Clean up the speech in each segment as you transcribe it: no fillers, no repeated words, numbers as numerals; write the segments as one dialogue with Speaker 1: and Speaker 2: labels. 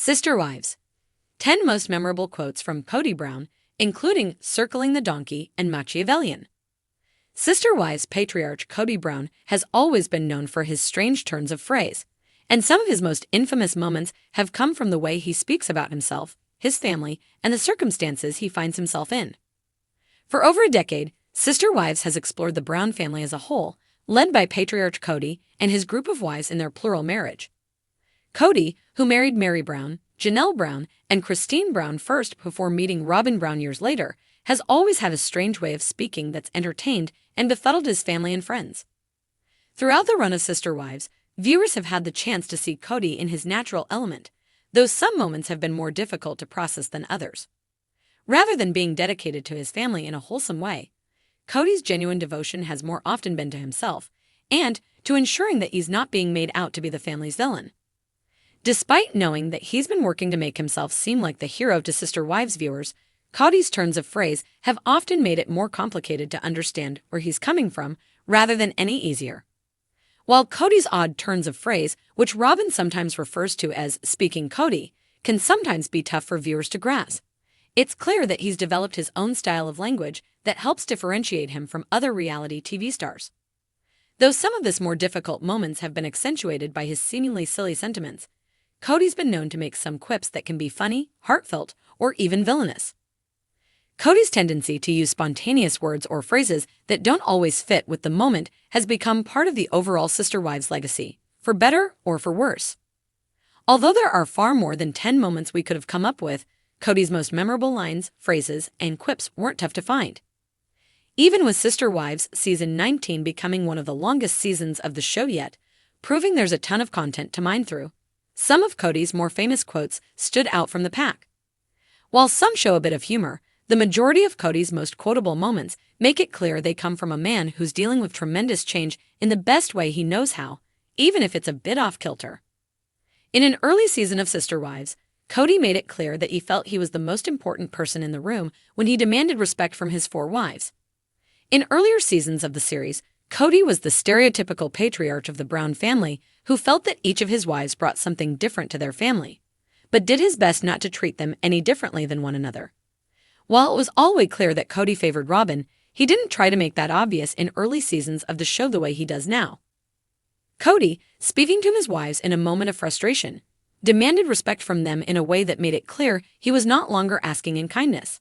Speaker 1: Sister Wives. 10 most memorable quotes from Kody Brown, including circling the donkey and Machiavellian. Sister Wives patriarch Kody Brown has always been known for his strange turns of phrase, and some of his most infamous moments have come from the way he speaks about himself, his family, and the circumstances he finds himself in. For over a decade, Sister Wives has explored the Brown family as a whole, led by patriarch Kody and his group of wives in their plural marriage. Kody, who married Mary Brown, Janelle Brown, and Cristin Brown first before meeting Robyn Brown years later, has always had a strange way of speaking that's entertained and befuddled his family and friends. Throughout the run of Sister Wives, viewers have had the chance to see Kody in his natural element, though some moments have been more difficult to process than others. Rather than being dedicated to his family in a wholesome way, Kody's genuine devotion has more often been to himself, and to ensuring that he's not being made out to be the family's villain. Despite knowing that he's been working to make himself seem like the hero to Sister Wives viewers, Kody's turns of phrase have often made it more complicated to understand where he's coming from rather than any easier. While Kody's odd turns of phrase, which Robyn sometimes refers to as speaking Kody, can sometimes be tough for viewers to grasp, it's clear that he's developed his own style of language that helps differentiate him from other reality TV stars. Though some of his more difficult moments have been accentuated by his seemingly silly sentiments, Kody's been known to make some quips that can be funny, heartfelt, or even villainous. Kody's tendency to use spontaneous words or phrases that don't always fit with the moment has become part of the overall Sister Wives legacy, for better or for worse. Although there are far more than 10 moments we could have come up with, Kody's most memorable lines, phrases, and quips weren't tough to find. Even with Sister Wives Season 19 becoming one of the longest seasons of the show yet, proving there's a ton of content to mine through, some of Kody's more famous quotes stood out from the pack. While some show a bit of humor, the majority of Kody's most quotable moments make it clear they come from a man who's dealing with tremendous change in the best way he knows how, even if it's a bit off-kilter. In an early season of Sister Wives, Kody made it clear that he felt he was the most important person in the room when he demanded respect from his 4 wives. In earlier seasons of the series, Kody was the stereotypical patriarch of the Brown family who felt that each of his wives brought something different to their family, but did his best not to treat them any differently than one another. While it was always clear that Kody favored Robyn, he didn't try to make that obvious in early seasons of the show the way he does now. Kody, speaking to his wives in a moment of frustration, demanded respect from them in a way that made it clear he was not longer asking in kindness.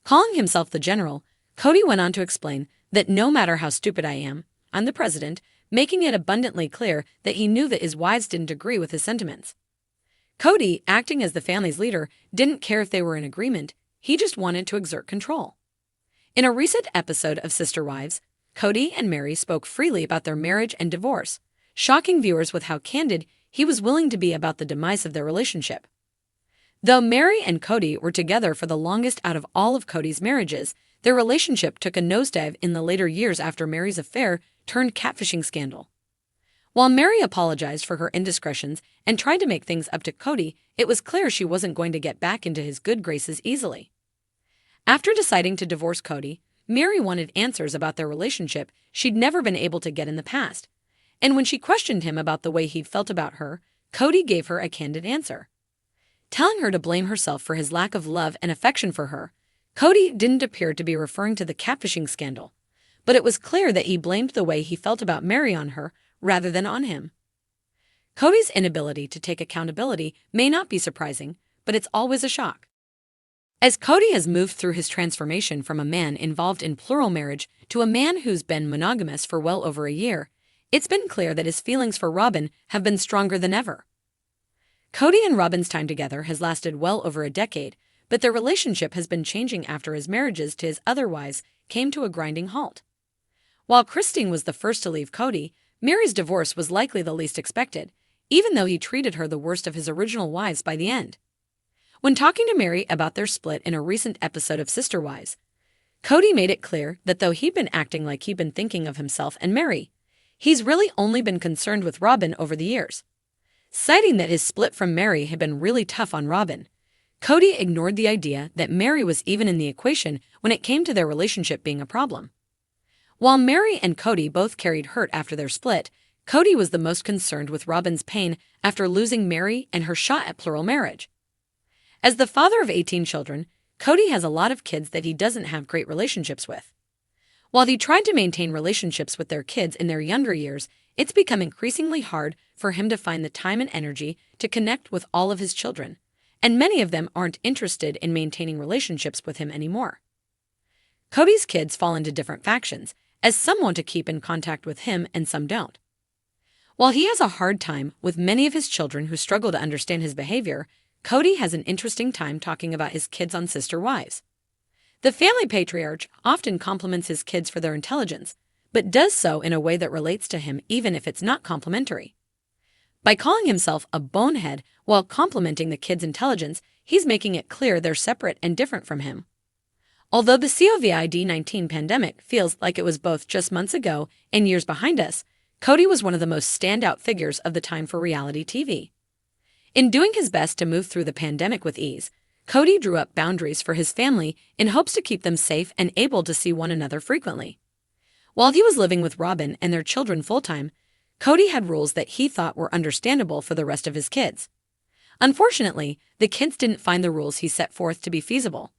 Speaker 1: Calling himself the general, Kody went on to explain that no matter how stupid I am, I'm the president, making it abundantly clear that he knew that his wives didn't agree with his sentiments. Kody, acting as the family's leader, didn't care if they were in agreement, he just wanted to exert control. In a recent episode of Sister Wives, Kody and Mary spoke freely about their marriage and divorce, shocking viewers with how candid he was willing to be about the demise of their relationship. Though Mary and Kody were together for the longest out of all of Kody's marriages, their relationship took a nosedive in the later years after Mary's affair turned catfishing scandal. While Mary apologized for her indiscretions and tried to make things up to Kody, it was clear she wasn't going to get back into his good graces easily. After deciding to divorce Kody, Mary wanted answers about their relationship she'd never been able to get in the past, and when she questioned him about the way he'd felt about her, Kody gave her a candid answer. Telling her to blame herself for his lack of love and affection for her, Kody didn't appear to be referring to the catfishing scandal, but it was clear that he blamed the way he felt about Mary on her rather than on him. Kody's inability to take accountability may not be surprising, but it's always a shock. As Kody has moved through his transformation from a man involved in plural marriage to a man who's been monogamous for well over a year, it's been clear that his feelings for Robyn have been stronger than ever. Kody and Robyn's time together has lasted well over a decade, but their relationship has been changing after his marriages to his other wives came to a grinding halt. While Cristin was the first to leave Kody, Mary's divorce was likely the least expected, even though he treated her the worst of his original wives by the end. When talking to Mary about their split in a recent episode of Sister Wives, Kody made it clear that though he'd been acting like he'd been thinking of himself and Mary, he's really only been concerned with Robyn over the years. Citing that his split from Mary had been really tough on Robyn, Kody ignored the idea that Mary was even in the equation when it came to their relationship being a problem. While Mary and Kody both carried hurt after their split, Kody was the most concerned with Robyn's pain after losing Mary and her shot at plural marriage. As the father of 18 children, Kody has a lot of kids that he doesn't have great relationships with. While he tried to maintain relationships with their kids in their younger years, it's become increasingly hard for him to find the time and energy to connect with all of his children, and many of them aren't interested in maintaining relationships with him anymore. Kody's kids fall into different factions, as some want to keep in contact with him and some don't. While he has a hard time with many of his children who struggle to understand his behavior, Kody has an interesting time talking about his kids on Sister Wives. The family patriarch often compliments his kids for their intelligence, but does so in a way that relates to him even if it's not complimentary. By calling himself a bonehead while complimenting the kids' intelligence, he's making it clear they're separate and different from him. Although the COVID-19 pandemic feels like it was both just months ago and years behind us, Kody was one of the most standout figures of the time for reality TV. In doing his best to move through the pandemic with ease, Kody drew up boundaries for his family in hopes to keep them safe and able to see one another frequently. While he was living with Robyn and their children full-time, Kody had rules that he thought were understandable for the rest of his kids. Unfortunately, the kids didn't find the rules he set forth to be feasible.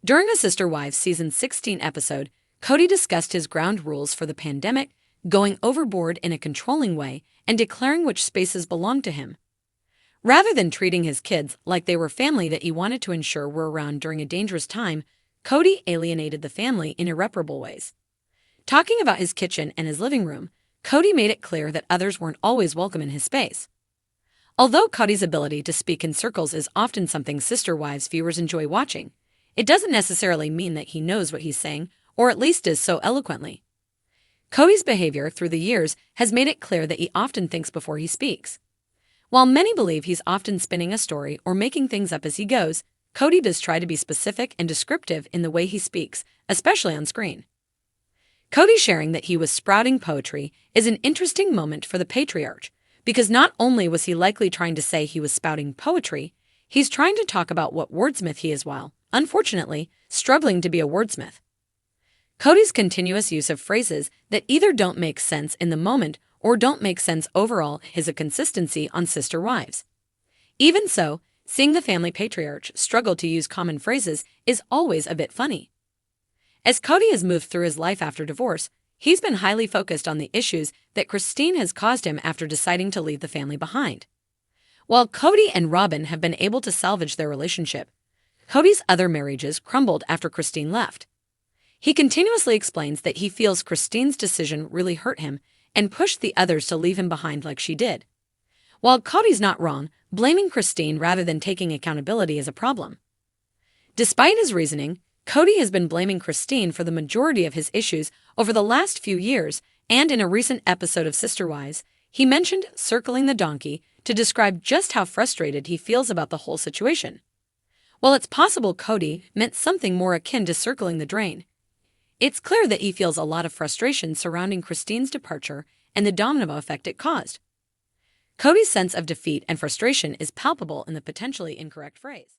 Speaker 1: During a Sister Wives Season 16 episode, Kody discussed his ground rules for the pandemic, going overboard in a controlling way and declaring which spaces belonged to him. Rather than treating his kids like they were family that he wanted to ensure were around during a dangerous time, Kody alienated the family in irreparable ways. Talking about his kitchen and his living room, Kody made it clear that others weren't always welcome in his space. Although Kody's ability to speak in circles is often something Sister Wives viewers enjoy watching, it doesn't necessarily mean that he knows what he's saying, or at least does so eloquently. Kody's behavior through the years has made it clear that he often thinks before he speaks. While many believe he's often spinning a story or making things up as he goes, Kody does try to be specific and descriptive in the way he speaks, especially on screen. Kody sharing that he was sprouting poetry is an interesting moment for the patriarch, because not only was he likely trying to say he was spouting poetry, he's trying to talk about what wordsmith he is while, unfortunately, struggling to be a wordsmith. Kody's continuous use of phrases that either don't make sense in the moment or don't make sense overall is a consistency on Sister Wives. Even so, seeing the family patriarch struggle to use common phrases is always a bit funny. As Kody has moved through his life after divorce, he's been highly focused on the issues that Cristin has caused him after deciding to leave the family behind. While Kody and Robyn have been able to salvage their relationship, Kody's other marriages crumbled after Cristin left. He continuously explains that he feels Cristin's decision really hurt him and pushed the others to leave him behind like she did. While Kody's not wrong, blaming Cristin rather than taking accountability is a problem. Despite his reasoning, Kody has been blaming Cristin for the majority of his issues over the last few years, and in a recent episode of Sister Wives, he mentioned circling the donkey to describe just how frustrated he feels about the whole situation. While it's possible Kody meant something more akin to circling the drain, it's clear that he feels a lot of frustration surrounding Cristin's departure and the domino effect it caused. Kody's sense of defeat and frustration is palpable in the potentially incorrect phrase.